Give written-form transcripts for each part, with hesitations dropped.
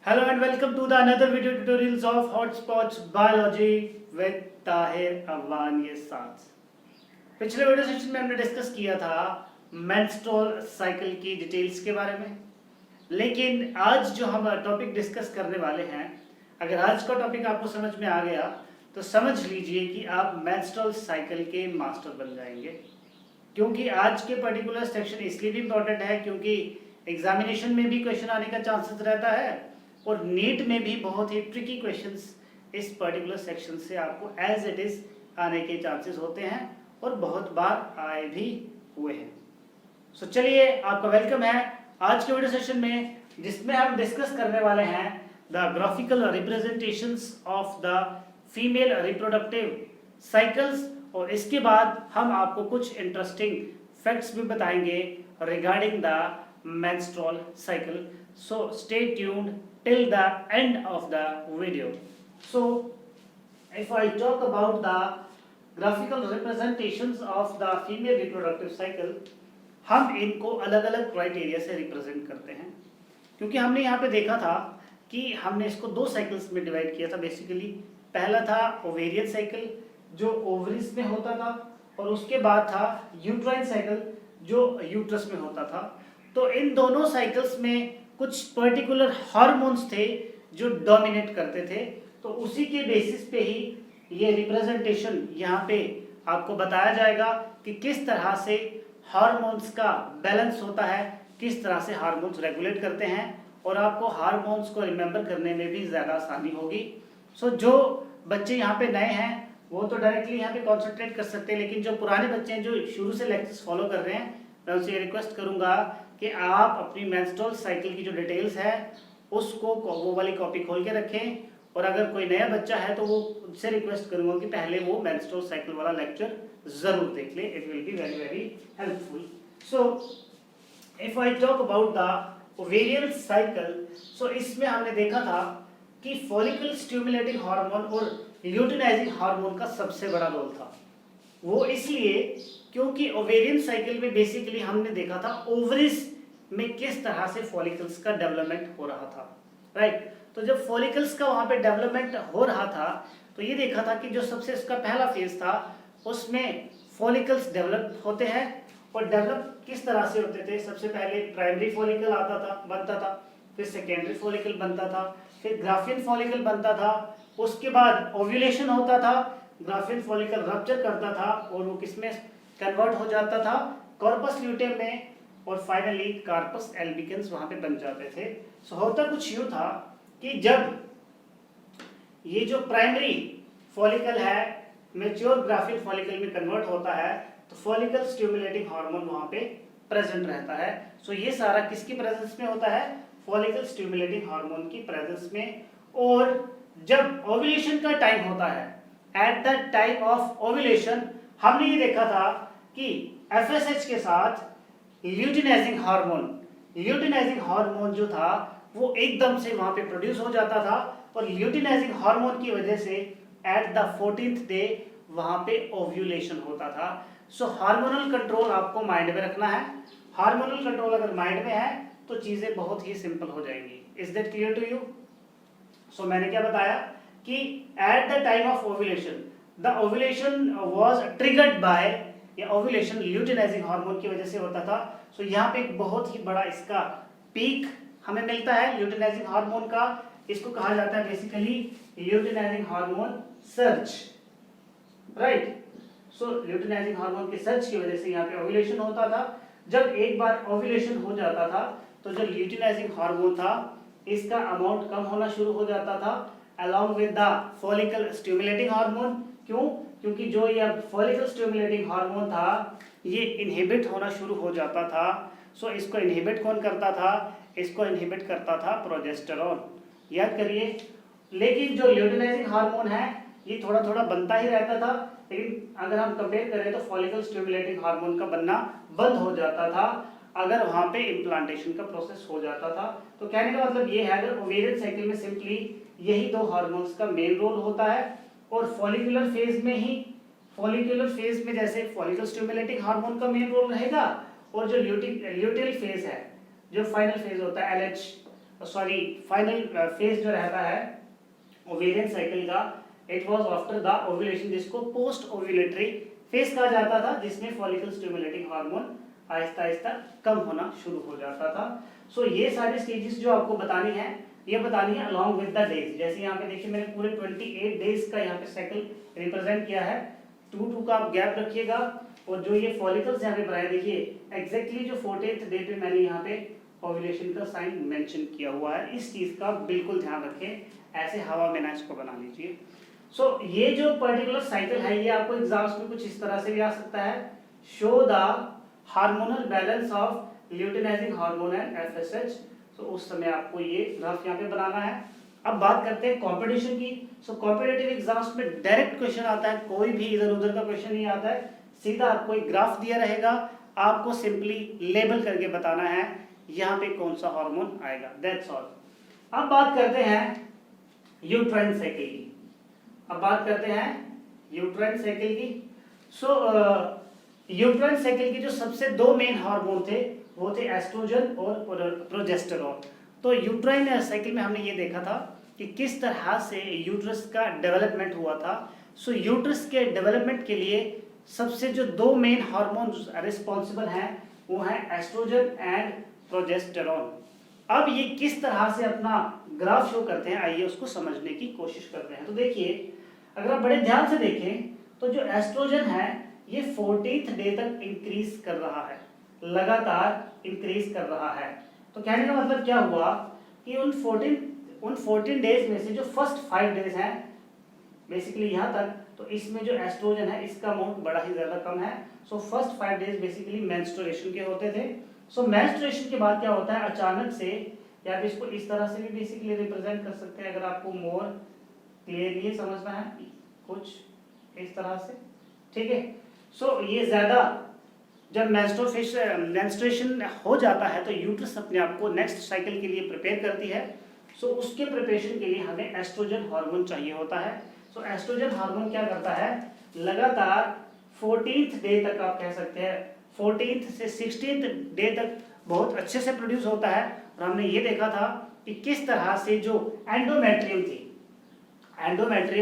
Hello and welcome to the another video tutorials of Hotspots Biology with Tahir Awan ये साथ। पिछले video session में हमने डिस्कस किया था मेंस्ट्रुअल साइकिल की डिटेल्स के बारे में, लेकिन आज जो हम टॉपिक डिस्कस करने वाले हैं, अगर आज का टॉपिक आपको समझ में आ गया तो समझ लीजिए कि आप मेंस्ट्रुअल साइकिल के मास्टर बन जाएंगे। क्योंकि आज के पर्टिकुलर सेक्शन इसलिए भी इम्पोर्टेंट है क्योंकि एग्जामिनेशन में भी क्वेश्चन आने का चांसेस रहता है और नीट में भी बहुत ही ट्रिकी क्वेश्चंस इस पर्टिकुलर सेक्शन से आपको एज इट इज आने के चांसेस होते हैं और बहुत बार आए भी हुए हैं। सो चलिए, आपका वेलकम है आज के वीडियो सेशन में, जिसमें हम डिस्कस करने वाले हैं the graphical representations of the female reproductive cycles, और इसके बाद हम आपको कुछ इंटरेस्टिंग फैक्ट्स भी बताएंगे regarding the menstrual cycle. So stay tuned till the end of the video. So if I talk about the graphical representations of the female reproductive cycle, हम इनको अलग अलग क्राइटेरिया से रिप्रेजेंट करते हैं, क्योंकि हमने यहाँ पे देखा था कि हमने इसको दो साइकिल्स में डिवाइड किया था बेसिकली। पहला था ओवेरियन साइकिल जो ओवरीज में होता था, और उसके बाद था यूट्राइन साइकिल जो यूट्रस में होता था। तो इन दोनों साइकिल्स में कुछ पर्टिकुलर हार्मोन्स थे जो डोमिनेट करते थे, तो उसी के बेसिस पे ही ये रिप्रेजेंटेशन यहाँ पे आपको बताया जाएगा कि किस तरह से हार्मोन्स का बैलेंस होता है, किस तरह से हार्मोन्स रेगुलेट करते हैं, और आपको हार्मोन्स को रिमेंबर करने में भी ज़्यादा आसानी होगी। सो जो बच्चे यहाँ पे नए हैं वो तो डायरेक्टली यहाँ पे कॉन्सेंट्रेट कर सकते हैं, लेकिन जो पुराने बच्चे हैं जो शुरू से लेक्चर्स फॉलो कर रहे हैं, मैं उनसे रिक्वेस्ट करूंगा कि आप अपनी मेंस्ट्रुअल साइकिल की जो डिटेल्स है उसको वो वाली कॉपी खोल के रखें, और अगर कोई नया बच्चा है तो वो उनसे रिक्वेस्ट करूंगा कि पहले वो मेंस्ट्रुअल साइकिल वाला लेक्चर जरूर देख ले। It will be very very helpful. So if I talk about the ovarian cycle, so इसमें हमने देखा था कि फॉलिकल स्टिमुलेटिंग हार्मोन और ल्यूटिनाइजिंग हार्मोन का सबसे बड़ा रोल था। वो इसलिए क्योंकि ओवेरियन साइकिल में बेसिकली हमने देखा था ओवरीज में किस तरह से फॉलिकल्स का डेवलपमेंट हो रहा था, राइट। तो जब फॉलिकल्स का वहां पे डेवलपमेंट हो रहा था तो ये देखा था कि जो सबसे इसका पहला फेज था उसमें फॉलिकल्स डेवलप होते हैं, और डेवलप किस तरह से होते थे। सबसे पहले प्राइमरी फॉलिकल बनता था, फिर सेकेंडरी फॉलिकल बनता था, फिर ग्राफियन फॉलिकल बनता था, उसके बाद ओव्यूलेशन होता था, ग्राफियन फॉलिकल रप्चर करता था और वो किसमें कन्वर्ट हो जाता था, कॉर्पस ल्यूटेम में, और फाइनली कार्पस एल्बिकन्स वहां पे बन जाते थे। सो होता कुछ यूं था कि जब ये जो प्राइमरी फॉलिकल है मैच्योर ग्राफियन फॉलिकल में कन्वर्ट होता है तो फॉलिकल स्टिमुलेटिंग हार्मोन वहां पे प्रेजेंट रहता है। सो ये सारा किसकी प्रेजेंस में होता है, फॉलिकल स्टिमुलेटिंग हार्मोन की प्रेजेंस में। और जब ओव्यूलेशन का टाइम होता है, eight the time of ovulation, हमने ये देखा था कि एफएसएच के साथ ल्यूटिनाइजिंग हार्मोन जो था वो एकदम से वहां पे प्रोड्यूस हो जाता था, और ल्यूटिनाइजिंग हार्मोन की वजह से एट द 14th डे वहां पे ओव्यूलेशन होता था। सो हार्मोनल कंट्रोल आपको माइंड में रखना है। हार्मोनल कंट्रोल अगर माइंड में है तो चीजें बहुत ही सिंपल हो जाएंगी। Is that clear to you? So मैंने क्या बताया कि at the time of ovulation the ovulation was triggered by, या ओव्यूलेशन ल्यूटिनाइजिंग हार्मोन की वजह से होता था। सो यहाँ पे एक बहुत ही बड़ा इसका पीक हमें मिलता है ल्यूटिनाइजिंग हार्मोन का। इसको कहा जाता है basically luteinizing hormone surge, right. So luteinizing hormone के सर्ज की वजह से यहाँ पे ओव्यूलेशन होता था। जब एक बार ओव्यूलेशन हो जाता था तो जो ल्यूटिनाइजिंग हार्मोन था इसका अमाउंट कम होना शुरू हो जाता था along with the follicle stimulating hormone. क्यों? क्योंकि जो ये फॉलिकल स्टिमुलेटिंग हार्मोन था ये इनहिबिट होना शुरू हो जाता था। सो इसको इनहिबिट कौन करता था? इसको इनहिबिट करता था प्रोजेस्टेरॉन, याद करिए। लेकिन जो ल्यूटिनाइजिंग हार्मोन है ये थोड़ा थोड़ा बनता ही रहता था, लेकिन अगर हम कंपेयर करें तो फॉलिकल स्टिमुलेटिंग हार्मोन का बनना बंद हो जाता था अगर वहां पे इम्प्लांटेशन का प्रोसेस हो जाता था। तो कहने का मतलब ये है, अगर ओवेरियन साइकिल में सिंपली यही दो हार्मोन्स का मेन रोल होता है, और फॉलिकुलर फेज में जैसे फॉलिकल स्टिमुलेटिंग हार्मोन का मेन रोल रहेगा, और जो ल्यूटिल फेज है, जो फाइनल फेज होता है LH, सॉरी फाइनल फेज जो रहता है ओवेरियन साइकिल का, it was after the ovulation, जिसको पोस्ट ओव्यूलेटरी फेज कहा जाता था, जिसमें follicle stimulating hormone Aahista Aahista कम होना शुरू हो जाता था। सो ये सारी स्टेजेस जो आपको बतानी है, ये बतानी है अलॉन्ग विद द डेज। जैसे यहाँ पे देखिए मैंने पूरे 28 डेज का यहाँ पे साइकिल रिप्रेजेंट किया है। 2 का आप गैप रखिएगा, और जो ये फॉलिकल्स यहाँ पे बनाए देखिए एग्जैक्टली जो 40th डे पे मैंने यहाँ पे ओव्यूलेशन का साइन मेंशन किया हुआ है। इस चीज का बिल्कुल ध्यान रखें, ऐसे हवा में ना इसको बना लीजिए। सो ये जो पर्टिकुलर साइकिल है ये आपको एग्जाम्स में कुछ इस तरह से भी आ सकता है, show the hormonal balance of luteinizing hormone and FSH. तो उस समय आपको ये ग्राफ यहाँ पे बनाना है। अब बात करते हैं कंपटीशन की। सो कॉम्पिटिटिव एग्जाम्स में डायरेक्ट क्वेश्चन आता है, कोई भी इधर उधर का क्वेश्चन नहीं आता है, सीधा आपको एक ग्राफ दिया रहेगा, आपको सिंपली लेबल करके बताना है यहाँ पे कौन सा हार्मोन आएगा, दैट्स ऑल। अब बात करते हैं यूट्राइन साइकिल की। अब बात करते हैं यूट्राइन साइकिल की। सो यूट्राइन साइकिल के जो सबसे 2 मेन हार्मोन थे वो थे एस्ट्रोजन और प्रोजेस्टेरोन। तो यूट्राइन साइकिल में हमने ये देखा था कि किस तरह से यूट्रस का डेवलपमेंट हुआ था। सो यूट्रस के डेवलपमेंट के लिए सबसे जो 2 मेन हार्मोन रिस्पॉन्सिबल हैं वो हैं एस्ट्रोजन एंड प्रोजेस्टेरोन। अब ये किस तरह से अपना ग्राफ शो करते हैं, आइए उसको समझने की कोशिश करते हैं। तो देखिए अगर आप बड़े ध्यान से देखें तो जो एस्ट्रोजन है ये 14th डे तक इंक्रीज कर रहा है, लगातार इंक्रीज कर रहा है। तो कहने का मतलब क्या हुआ कि उन 14 डेज में से जो फर्स्ट 5 डेज हैं बेसिकली यहाँ तक, तो इसमें जो एस्ट्रोजन है इसका अमाउंट बड़ा ही ज्यादा कम है। So first 5 days basically menstruation के होते थे। सो मेंस्ट्रुएशन के बाद क्या होता है, अचानक से, या आप इसको इस तरह से भी बेसिकली रिप्रेजेंट कर सकते हैं अगर आपको मोर क्लियरली समझना है, कुछ इस तरह से, ठीक है। सो ये ज्यादा जब मेंस्ट्रुएशन हो जाता है तो यूट्रस अपने आप को नेक्स्ट साइकिल के लिए प्रिपेयर करती है। सो उसके प्रिपरेशन के लिए हमें एस्ट्रोजन हार्मोन चाहिए होता है। सो एस्ट्रोजन हार्मोन क्या करता है, लगातार 14th डे तक, आप कह सकते हैं 14th से 16th डे तक बहुत अच्छे से प्रोड्यूस होता है। और हमने ये देखा था कि किस तरह से जो एंडोमेट्रियम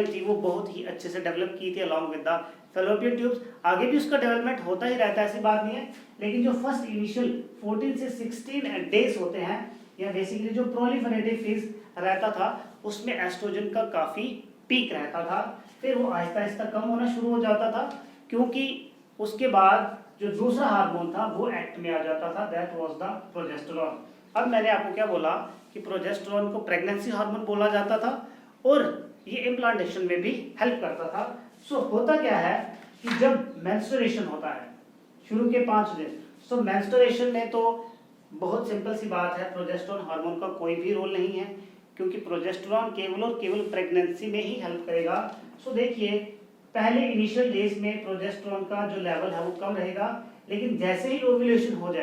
थी वो बहुत ही अच्छे से डेवलप की थी along with the fallopian tubes. आगे भी उसका डेवलपमेंट होता ही रहता है, ऐसी बात नहीं है, लेकिन जो फर्स्ट इनिशियल 14 से 16 डेज होते हैं या बेसिकली जो प्रोलिफरेटिव फेज रहता था उसमें एस्ट्रोजन का काफी पीक रहता था, फिर वो आहिस्ता आहिस्ता कम होना शुरू हो जाता था, क्योंकि उसके बाद जो दूसरा हार्मोन था वो एक्ट में आ जाता था, दैट वाज द प्रोजेस्टेरोन। अब मैंने आपको क्या बोला कि प्रोजेस्टेरोन को प्रेगनेंसी हार्मोन बोला जाता था और ये इम्प्लांटेशन में भी हेल्प करता था। सो होता क्या है कि जब मेंस्ट्रुएशन होता है शुरू के 5 दिन, सो मेंस्ट्रुएशन में तो बहुत सिंपल सी बात है, प्रोजेस्टेरोन हार्मोन का कोई भी रोल नहीं है, क्योंकि प्रोजेस्टेरोन केवल और केवल प्रेगनेंसी में ही हेल्प करेगा। सो देखिए पहले इनिशियल डेज में प्रोजेस्टेरोन का जो लेवल है वो कम रहेगा, लेकिन जैसे ही ओव्यूलेशन हो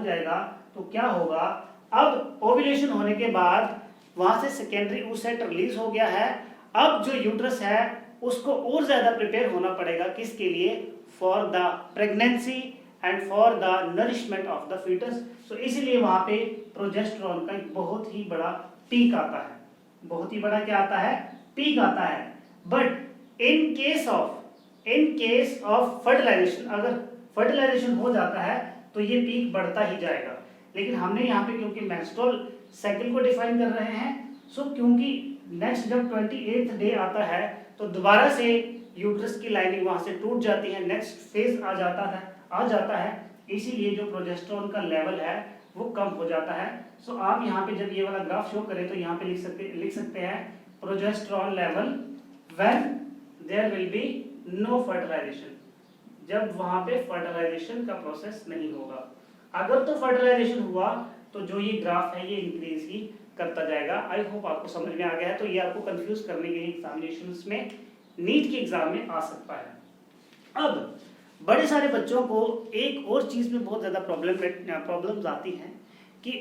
जाएगा तो क्या होगा, अब ओव्यूलेशन होने के बाद वहां से सेकेंडरी oocyte रिलीज हो गया है। अब जो यूट्रस है उसको और ज्यादा प्रिपेयर होना पड़ेगा, किसके लिए, for the pregnancy and for the nourishment of the foetus. So इसीलिए वहां पे प्रोजेस्टेरोन का एक बहुत ही बड़ा पीक आता है, बहुत ही बड़ा क्या आता है, पीक आता है। But in case of fertilization, अगर फर्टिलाइजेशन हो जाता है तो ये पीक बढ़ता ही जाएगा। लेकिन हमने यहाँ पे क्योंकि मेंस्ट्रुअल साइकिल को डिफाइन कर रहे हैं, सो क्योंकि नेक्स्ट जब 28th डे आता है तो दोबारा से यूट्रस की लाइनिंग वहां से टूट जाती है, नेक्स्ट फेज आ जाता है, इसीलिए जो प्रोजेस्टेरोन का लेवल है वो कम हो जाता है। सो आप यहाँ पे जब ये वाला ग्राफ शो करें तो यहाँ पे लिख सकते हैं progesterone level when there will be no fertilization, जब वहां पे फर्टिलाइजेशन का प्रोसेस नहीं होगा। अगर तो फर्टिलाइजेशन हुआ तो जो ये ग्राफ है ये इंक्रीज ही करता जाएगा। आई होप आपको समझ में आ गया है। तो ये आपको कंफ्यूज करने के लिए एग्जामिनेशंस में, नीट के एग्जाम में आ सकता है। अब बड़े सारे बच्चों को एक और चीज में बहुत ज्यादा प्रॉब्लम्स आती हैं कि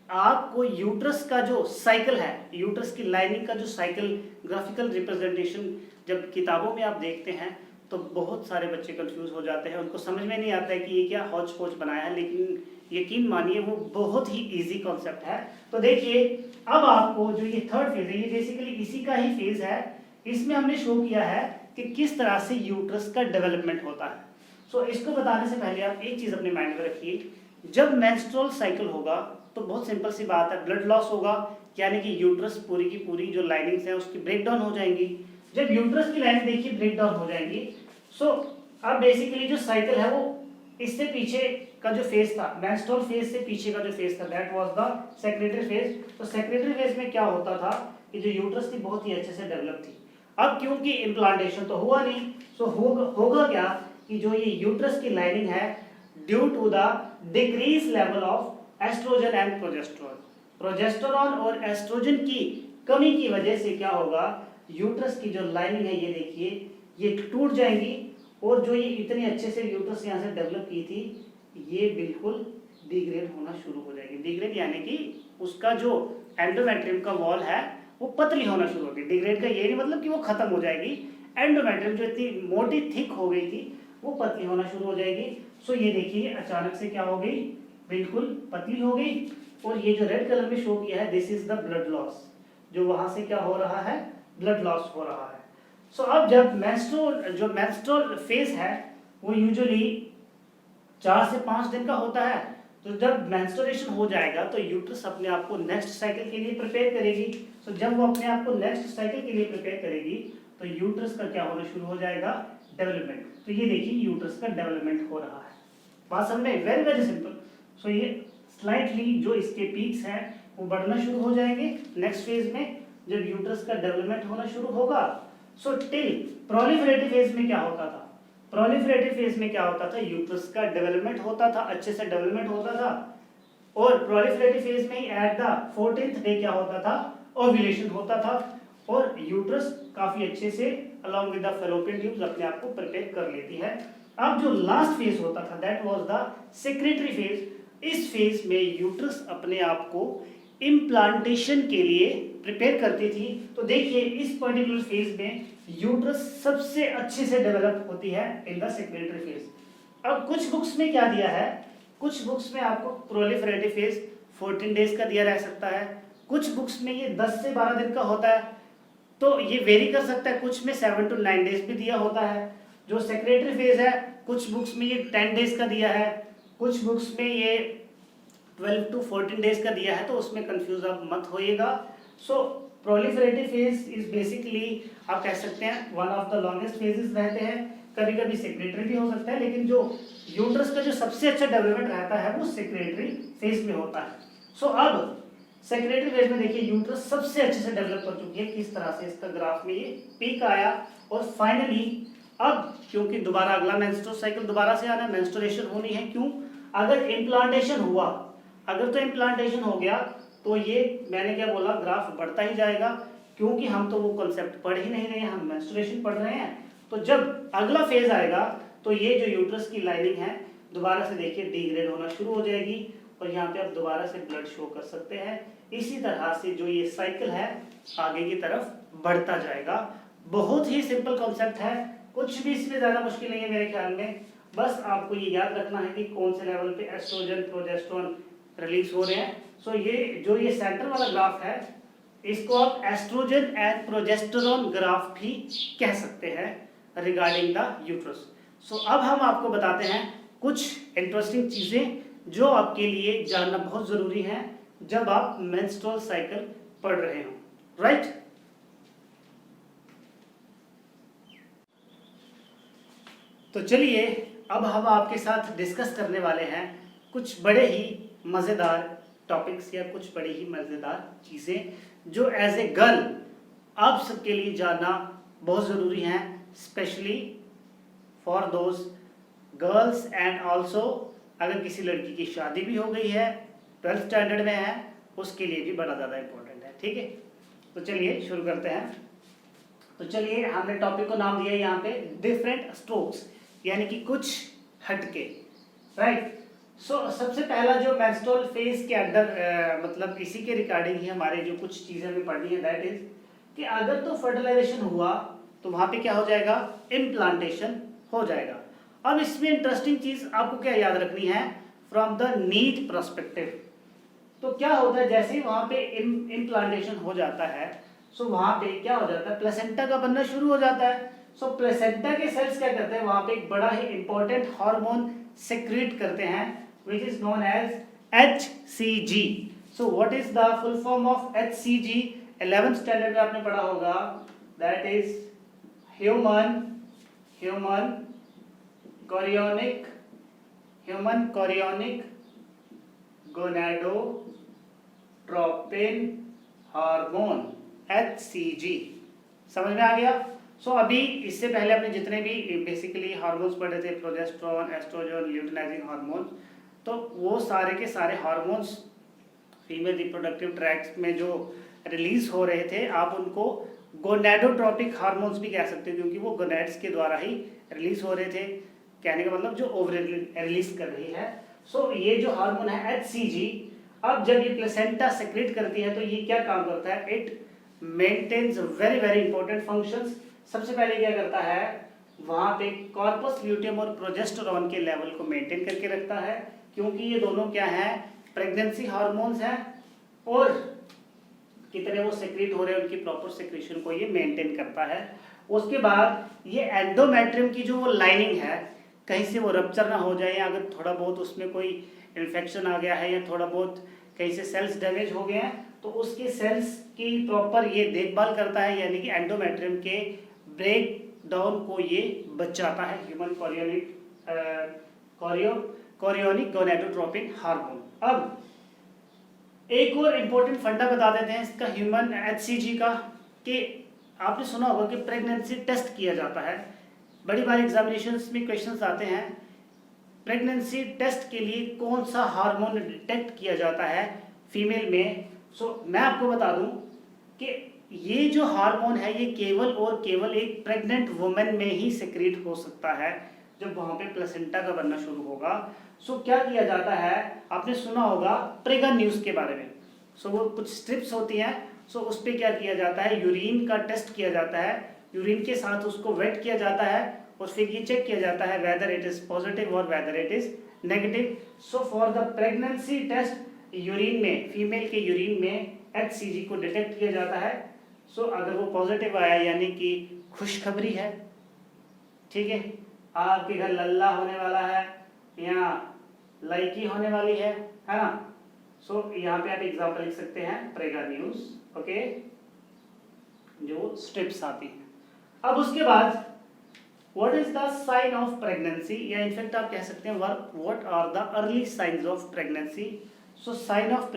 आपको यूट्रस का जो साइकिल है, यूट्रस की लाइनिंग का जो साइकिल ग्राफिकल रिप्रेजेंटेशन जब किताबों में आप देखते हैं तो बहुत सारे बच्चे कंफ्यूज हो जाते हैं, उनको समझ में नहीं आता है कि ये क्या हौच पौच बनाया है। लेकिन यकीन मानिए वो बहुत ही इजी कॉन्सेप्ट है। तो देखिए अब आपको जो ये थर्ड फेज है ये बेसिकली इसी का ही फेज है। इसमें हमने शो किया है कि किस तरह से यूट्रस का डेवलपमेंट होता है। सो इसको बताने से पहले आप एक चीज अपने माइंड में रखिए, जब मेंस्ट्रुअल साइकिल होगा तो बहुत सिंपल सी बात है, ब्लड लॉस होगा, यानी कि यूट्रस पूरी की पूरी जो लाइनिंग्स है उसकी ब्रेक डाउन हो जाएंगी। जब यूट्रस की लाइनिंग देखिए ब्रेक डाउन हो जाएंगी, सो अब बेसिकली जो साइकिल है वो इससे पीछे का जो फेज था, मेंस्ट्रुअल फेज से पीछे का जो फेज था, that was the secretary phase. तो सेक्रेटरी फेज में क्या होता था कि जो यूट्रस थी बहुत ही अच्छे से डेवलप थी। अब क्योंकि इम्प्लांटेशन तो हुआ नहीं, सो होगा क्या कि जो ये यूट्रस की लाइनिंग है due to the decrease level of estrogen and progesterone, progesterone और एस्ट्रोजन की कमी की वजह से क्या होगा, यूट्रस की जो लाइनिंग है ये देखिए ये टूट जाएंगी और जो ये इतने अच्छे से यूट्रस यहाँ से डेवलप की थी ये बिल्कुल डिग्रेड होना शुरू हो जाएगी। डिग्रेड यानी कि उसका जो एंडोमेट्रियम का वॉल है वो पतली होना शुरू होगी। डिग्रेड का ये नहीं मतलब कि वो खत्म हो जाएगी, एंडोमेट्रियम जो इतनी मोटी थिक हो गई थी वो पतली होना शुरू हो जाएगी। सो ये देखिए अचानक से क्या हो गई, बिल्कुल पतली हो गई। और ये जो रेड कलर में शो किया है this is the blood loss, जो वहां से क्या हो रहा है, ब्लड लॉस हो रहा है। सो अब जब मेंस्ट्रुअल फेज है वो यूजुअली 4 से 5 दिन का होता है। तो जब मेंस्ट्रुएशन हो जाएगा तो यूट्रस अपने आप को नेक्स्ट साइकिल के लिए प्रिपेयर करेगी। सो जब वो अपने आप को नेक्स्ट साइकिल के लिए प्रिपेयर करेगी तो यूट्रस का क्या होना शुरू हो जाएगा, डेवलपमेंट। तो ये देखिए यूट्रस का डेवलपमेंट हो रहा है, बात समझे, वेरी वेरी सिंपल। सो ये स्लाइटली जो इसके पीक्स हैं वो बढ़ना शुरू हो जाएंगे नेक्स्ट फेज में जब यूट्रस का डेवलपमेंट होना शुरू होगा। सो टिल प्रोलिफरेटिव फेज में क्या होता था, प्रोलिफरेटिव फेज में क्या होता था, यूट्रस का डेवलपमेंट होता था, अच्छे से डेवलपमेंट होता था। और प्रोलिफरेटिव फेज में ही एट द 14th डे क्या होता था, ओव्यूलेशन होता था और यूट्रस काफी अच्छे से along with the fallopian tubes अपने आप को प्रिपेयर कर लेती है। अब जो लास्ट फेज होता था that was the secretary phase. इस फेज में यूट्रस अपने आप को इम्प्लांटेशन के लिए प्रिपेयर करती थी। तो देखिए इस पर्टिकुलर फेज में यूट्रस सबसे अच्छे से डेवलप होती है इन द सेक्रेटरी फेज। अब कुछ बुक्स में क्या दिया है, कुछ बुक्स में आपको प्रोलिफरेटिव फेज 14 डेज का दिया रह सकता है, कुछ बुक्स में ये 10 से 12 दिन का होता है। तो ये वेरी कर सकता है, कुछ में 7 to 9 डेज भी दिया होता है। जो सेक्रेटरी फेज है कुछ बुक्स में ये 10 डेज का दिया है, कुछ बुक्स में ये 12 to 14 डेज का दिया है, तो उसमें कंफ्यूज आप मत होइएगा। सो प्रोलिफरेटिव फेज इज बेसिकली आप कह सकते हैं one of the longest phases रहते हैं, कभी कभी सेक्रेटरी भी हो सकता है, लेकिन जो यूट्रस का जो सबसे अच्छा डेवलपमेंट रहता है वो सेक्रेटरी फेज में होता है। सो अब सेक्रेटरी फेज में देखिए यूट्रस सबसे अच्छे से डेवलप कर चुकी है, किस तरह से इसका ग्राफ में ये पीक आया और फाइनली अब क्योंकि दोबारा अगला मेंस्ट्रुअल साइकिल दोबारा से आना है, मेंस्ट्रुएशन होनी है। क्यों, अगर इम्प्लांटेशन हुआ, अगर तो इम्प्लांटेशन हो गया तो ये मैंने क्या बोला, ग्राफ बढ़ता ही जाएगा, क्योंकि हम तो वो कॉन्सेप्ट पढ़ ही नहीं रहे हैं, हम मेंस्ट्रुएशन पढ़ रहे हैं। तो जब अगला फेज आएगा तो ये जो यूट्रस की लाइनिंग है दोबारा से देखिए डिग्रेड होना शुरू हो जाएगी और यहाँ पे आप दोबारा से ब्लड शो कर सकते हैं। इसी तरह से जो ये साइकिल है आगे की तरफ बढ़ता जाएगा। बहुत ही सिंपल कॉन्सेप्ट है, कुछ भी इसमें ज्यादा मुश्किल नहीं है मेरे ख्याल में। बस आपको ये याद रखना है कि कौन से लेवल पे एस्ट्रोजन प्रोजेस्टेरोन रिलीज हो रहे हैं। सो ये जो ये सेंटर वाला ग्राफ है इसको आप एस्ट्रोजन एंड प्रोजेस्टेरोन ग्राफ भी कह सकते हैं रिगार्डिंग द यूट्रस। सो अब हम आपको बताते हैं कुछ इंटरेस्टिंग चीजें जो आपके लिए जानना बहुत जरूरी है जब आप मेंस्ट्रुअल साइकिल पढ़ रहे हो, राइट। तो चलिए अब हम आपके साथ डिस्कस करने वाले हैं कुछ बड़े ही मजेदार टॉपिक्स या कुछ बड़ी ही मजेदार चीजें जो एज ए गर्ल आप सबके लिए जानना बहुत जरूरी है, specially for those girls and also अगर किसी लड़की की शादी भी हो गई है, 12th स्टैंडर्ड में है, उसके लिए भी बड़ा ज़्यादा इंपॉर्टेंट है, ठीक है। तो चलिए शुरू करते हैं। तो चलिए हमने टॉपिक को नाम दिया यहाँ पे डिफरेंट स्ट्रोक्स, यानी कि कुछ हटके, राइट। सो सबसे पहला जो मेंस्ट्रुअल फेज के अंदर मतलब इसी के रिगार्डिंग ही हमारे जो कुछ चीज़ें हमें पढ़नी है, दैट इज कि अगर तो फर्टिलाइजेशन हुआ तो वहाँ पे क्या हो जाएगा, इम्प्लांटेशन हो जाएगा। अब इसमें इंटरेस्टिंग चीज़ आपको क्या याद रखनी है, फ्रॉम द नीड पर्सपेक्टिव। तो क्या होता है, जैसे ही वहां पे इम्प्लांटेशन हो जाता है, सो वहां पे क्या हो जाता है, प्लेसेंटा का बनना शुरू हो जाता है। सो प्लेसेंटा के सेल्स क्या करते हैं, वहां पे एक बड़ा ही इंपॉर्टेंट हार्मोन सेक्रेट करते हैं which is known as HCG। So what is the full form of HCG? 11th standard में आपने पढ़ा होगा, that is human chorionic gonadotropin hormone, HCG। समझ में आ गया? सो अभी इससे पहले आपने जितने भी बेसिकली हार्मोन्स पढ़े थे, प्रोजेस्टेरोन, एस्ट्रोजन, ल्यूटिनाइजिंग हार्मोन, तो वो सारे के सारे हार्मोन्स फीमेल रिप्रोडक्टिव ट्रैक्ट में जो रिलीज हो रहे थे, आप उनको गोनेडोट्रोपिक हार्मोन्स भी कह सकते हो, क्योंकि वो गोनेड्स के द्वारा ही रिलीज हो रहे थे। कहने का मतलब जो ओवरी रिलीज कर रही है। सो ये जो हार्मोन है HCG, अब जब ये प्लेसेंटा सेक्रेट करती है तो ये क्या काम करता है, it maintains very very important functions. सबसे पहले क्या करता है, वहां पे कॉर्पस ल्यूटियम और प्रोजेस्टेरोन के लेवल को मेंटेन करके रखता है, क्योंकि ये दोनों क्या है, प्रेगनेंसी हार्मोन्स हैं, और कितने वो सेक्रेट हो रहे हैं उनकी प्रॉपर सेक्रेशन को ये मेंटेन करता है। उसके बाद ये एंडोमेट्रियम की जो वो लाइनिंग है, कहीं से वो रप्चर ना हो जाए, या अगर थोड़ा बहुत उसमें कोई इन्फेक्शन आ गया है या थोड़ा बहुत कहीं से सेल्स डैमेज हो गए हैं, तो उसके सेल्स की प्रॉपर ये देखभाल करता है, यानी कि एंडोमेट्रियम के ब्रेक डाउन को ये बचाता है, ह्यूमन कोरियोनिक गोनेडोट्रोपिन हार्मोन। अब एक और इम्पोर्टेंट फंडा बता देते हैं इसका, ह्यूमन HCG का, कि आपने सुना होगा कि प्रेगनेंसी टेस्ट किया जाता है। बड़ी बार एग्जामिनेशंस में क्वेश्चंस आते हैं, प्रेगनेंसी टेस्ट के लिए कौन सा हार्मोन डिटेक्ट किया जाता है फीमेल में। सो मैं आपको बता दूं कि ये जो हार्मोन है ये केवल और केवल एक प्रेग्नेंट वुमेन में ही सेक्रेट हो सकता है, जब वहां पे प्लेसेंटा का बनना शुरू होगा। सो क्या किया जाता है, आपने सुना होगा प्रेगा न्यूज़ के बारे में। सो वो कुछ स्ट्रिप्स होती हैं, सो उस पर क्या किया जाता है, यूरिन का टेस्ट किया जाता है, यूरिन के साथ उसको वेट किया जाता है, और फिर ये चेक किया जाता है वेदर इट इज पॉजिटिव और whether it is negative. So for the pregnancy test urine में, फीमेल के यूरिन में HCG को डिटेक्ट किया जाता है। सो अगर वो पॉजिटिव आया यानी कि खुशखबरी है, ठीक है, आपके घर लल्ला होने वाला है या लड़की होने वाली है ना। सो यहाँ पे आप एग्जांपल लिख सकते हैं प्रेगा न्यूज, ओके, जो स्ट्रिप्स आती हैं। अब उसके बाद what is the sign of pregnancy, या इनफैक्ट आप कह सकते हैं what are the early signs of pregnancy. So sign of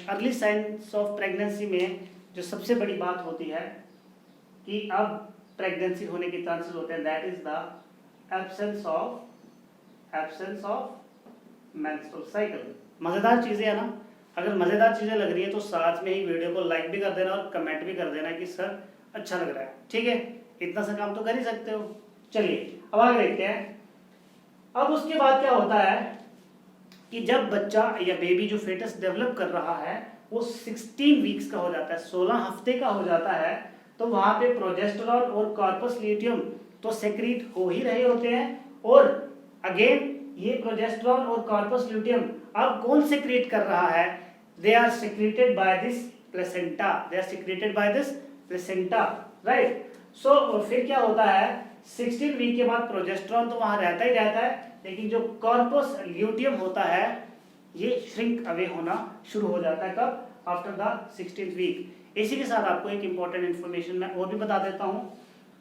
early signs of pregnancy में जो सबसे बड़ी बात होती है कि अब प्रेगनेंसी होने के चांसेस होते हैं, that is the absence of menstrual cycle. मजेदार चीजें है ना, अगर मजेदार चीजें लग रही है तो साथ में ही वीडियो को लाइक भी कर देना और कमेंट भी कर देना कि सर अच्छा लग रहा है, ठीक है, इतना सा काम तो कर ही सकते हो। चलिए अब आगे देखते हैं। अब उसके बाद क्या होता है कि जब बच्चा या बेबी जो फेटस डेवलप कर रहा है वो 16 वीक्स का हो जाता है, 16 हफ्ते का हो जाता है, तो वहां पे प्रोजेस्टेरोन और कॉर्पस ल्यूटियम तो सेक्रीट हो ही रहे होते हैं, और अगेन ये प्रोजेस्टेरोन और कॉर्पस ल्यूटियम अब कौन सेक्रेट कर रहा है, they are secreted by this placenta, right. So फिर क्या होता है, 16 वीक के बाद प्रोजेस्टेरोन तो वहां रहता ही रहता है, लेकिन जो कॉर्पस ल्यूटियम होता है ये श्रिंक अवे होना शुरू हो जाता है, कब, आफ्टर द 16th वीक। इसी के साथ आपको एक इंपॉर्टेंट इंफॉर्मेशन मैं और भी बता देता हूं,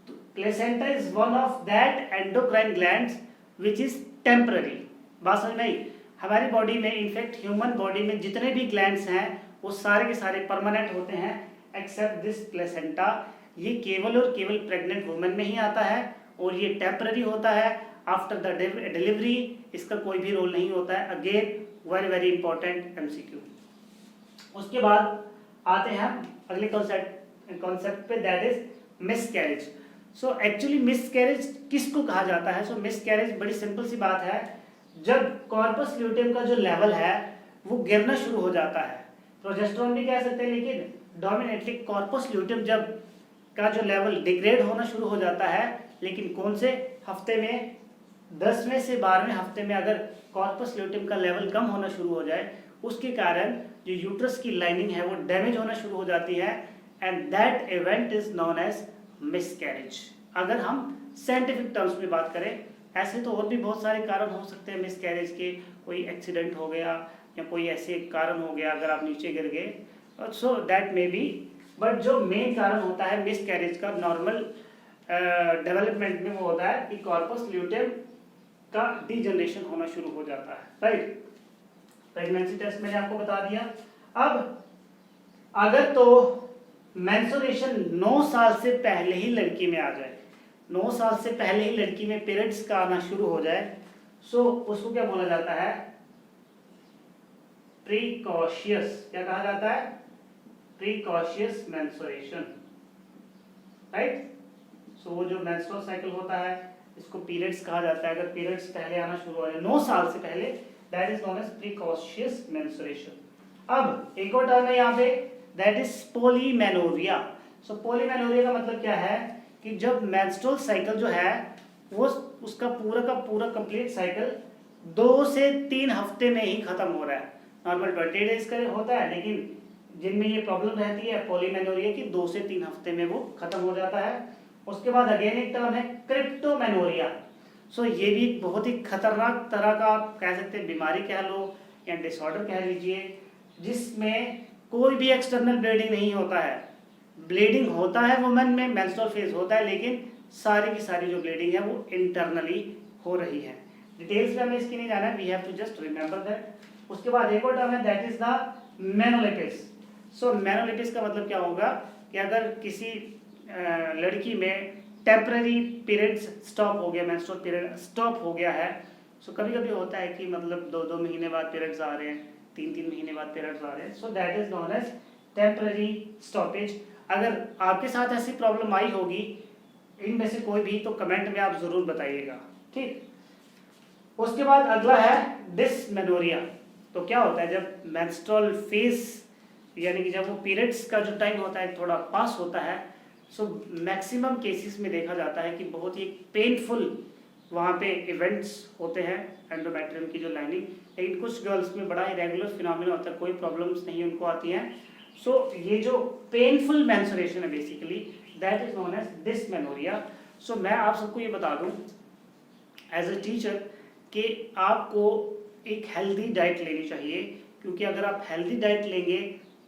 तो placenta is one of that endocrine glands which is temporary. बात समझ में आई? हमारी बॉडी में, इनफैक्ट ह्यूमन बॉडी में जितने भी ग्लैंड्स हैं वो सारे के सारे परमानेंट होते हैं एक्सेप्ट दिस प्लेसेंटा। ये केवल और केवल प्रेग्नेंट वुमेन में ही आता है और ये टेम्पररी होता है, आफ्टर द डिलीवरी इसका कोई भी रोल नहीं होता है। Again very very important MCQ। उसके बाद आते हैं अगले कॉन्सेप्ट पे, that is miscarriage. So actually miscarriage किसको कहा जाता है? सो मिसकैरेज बड़ी सिंपल सी बात है, जब कॉर्पस ल्यूटियम का जो लेवल है वो गिरना शुरू हो जाता है, प्रोजेस्टेरोन भी कह सकते हैं, लेकिन डोमिनेटली कॉर्पस ल्यूटियम जब का जो लेवल डिग्रेड होना शुरू हो जाता है, लेकिन कौन से हफ्ते में, 10वें से 12वें हफ्ते में अगर कॉर्पस ल्यूटियम का लेवल कम होना शुरू हो जाए, उसके कारण जो यूट्रस की लाइनिंग है वो डैमेज होना शुरू हो जाती है, and that event is known as miscarriage. अगर हम साइंटिफिक टर्म्स में बात करें, ऐसे तो और भी बहुत सारे कारण हो सकते हैं मिसकैरेज के, कोई एक्सीडेंट हो गया या कोई ऐसे कारण हो गया अगर आप नीचे गिर गए, so that may be, but जो मेन कारण होता है मिसकैरेज का नॉर्मल डेवलपमेंट में वो होता है कि कॉर्पस ल्यूटियम का डीजनरेशन होना शुरू हो जाता है, राइट। प्रेगनेंसी टेस्ट मैंने आपको बता दिया। अब अगर तो मेंस्ट्रुएशन 9 साल से पहले ही लड़की में आ जाए, 9 साल से पहले ही लड़की में पीरियड्स का आना शुरू हो जाए, सो उसको क्या बोला जाता है, प्रीकॉशियस, क्या कहा जाता है, प्रीकॉशियस मेंस्ट्रुएशन, राइट। सो वो जो मेंस्ट्रुअल साइकिल होता है इसको पीरियड्स कहा जाता है, अगर पीरियड्स पहले आना शुरू हो जाए 9 साल से पहले, that is known as precocious menstruation. अब एक और टर्म है यहाँ पे, दैट इज पॉलीमेनोरिया। सो पॉलीमेनोरिया का मतलब क्या है कि जब मेंस्ट्रुअल साइकिल जो है वो उसका पूरा का पूरा कंप्लीट साइकिल 2 से 3 हफ्ते में ही खत्म हो रहा है। नॉर्मल 20 डेज का होता है, लेकिन जिनमें ये प्रॉब्लम रहती है पॉलीमेनोरिया की 2 से 3 हफ्ते में वो खत्म हो जाता है। उसके बाद अगेन एक टर्म है क्रिप्टोमेनोरिया। सो ये भी बहुत ही खतरनाक तरह का आप कह सकते हैं बीमारी कह लो या डिसऑर्डर कह लीजिए, जिसमें कोई भी एक्सटर्नल ब्लीडिंग नहीं होता है। ब्लीडिंग होता है वुमेन में, मेंस्ट्रुअल फेज होता है, लेकिन सारी की सारी जो ब्लीडिंग है वो इंटरनली हो रही है। डिटेल्स में हमें इसकी नहीं जाना है, we have to just remember that. उसके बाद एक और टर्म है दैट इज द मेनोलिपिस। सो मेनोलिपिस का मतलब क्या होगा कि अगर किसी लड़की में टेम्पररी पीरियड्स स्टॉप हो गया, मेंस्ट्रुअल पीरियड स्टॉप हो गया है, सो कभी कभी होता है कि मतलब 2-2 महीने बाद पीरियड्स आ रहे हैं, 3-3 महीने बाद पीरियड्स आ रहे हैं, so that is known as temporary stoppage. अगर आपके साथ ऐसी प्रॉब्लम आई होगी इनमें से कोई भी, तो कमेंट में आप जरूर बताइएगा, ठीक। उसके बाद अगला है डिसमेनोरिया। तो क्या होता है जब मेंस्ट्रुअल फेज यानी कि जब वो पीरियड्स का जो टाइम होता है थोड़ा पास होता है, सो मैक्सिमम केसेस में देखा जाता है कि बहुत ही पेनफुल वहाँ पे इवेंट्स होते हैं एंडोमेट्रियम की जो लाइनिंग, लेकिन कुछ गर्ल्स में बड़ा ही रेगुलर फिनोमिना होता है, कोई प्रॉब्लम्स नहीं उनको आती हैं। सो ये जो पेनफुल मेंस्ट्रुएशन है basically that is known as dysmenorrhoea. So मैं आप सबको ये बता दूं एज अ टीचर कि आपको एक हेल्दी डाइट लेनी चाहिए, क्योंकि अगर आप हेल्दी डाइट लेंगे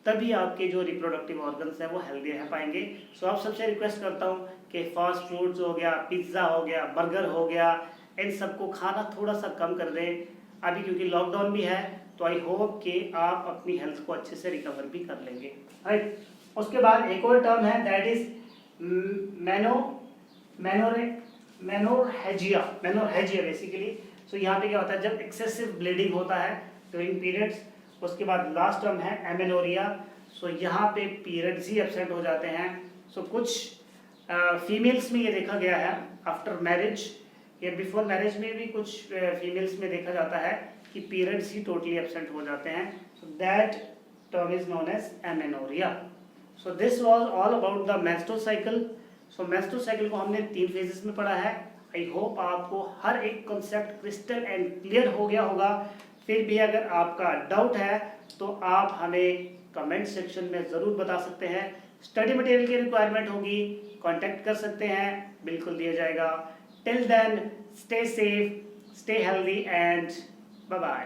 तभी आपके जो रिप्रोडक्टिव ऑर्गन्स हैं वो हेल्दी रह पाएंगे। सो आप सबसे रिक्वेस्ट करता हूँ कि फास्ट फूड्स हो गया, पिज्ज़ा हो गया, बर्गर हो गया, इन सबको खाना थोड़ा सा कम कर दें अभी, क्योंकि लॉकडाउन भी है। तो आई होप कि आप अपनी हेल्थ को अच्छे से रिकवर भी कर लेंगे, राइट। उसके बाद एक और टर्म है दैट इज मेनोरहेजिया बेसिकली। सो यहाँ पे क्या होता है जब एक्सेसिव ब्लीडिंग होता है ड्यूरिंग पीरियड्स। उसके बाद लास्ट टर्म है एमेनोरिया। सो यहाँ पे पीरियड्स ही एब्सेंट हो जाते हैं। सो कुछ फीमेल्स में ये देखा गया है आफ्टर मैरिज या बिफोर मैरिज में भी कुछ फीमेल्स में देखा जाता है कि पीरियड्स ही टोटली एब्सेंट हो जाते हैं। So that term is known as amenorrhoea. So this was all about the menstrual cycle. So menstrual cycle को हमने 3 फेजेस में पढ़ा है। आई होप आपको हर एक कॉन्सेप्ट क्रिस्टल एंड क्लियर हो गया होगा। फिर भी अगर आपका डाउट है तो आप हमें कमेंट सेक्शन में ज़रूर बता सकते हैं। स्टडी मटेरियल की रिक्वायरमेंट होगी, कांटेक्ट कर सकते हैं, बिल्कुल दिया जाएगा। Till then stay safe, stay healthy and bye bye.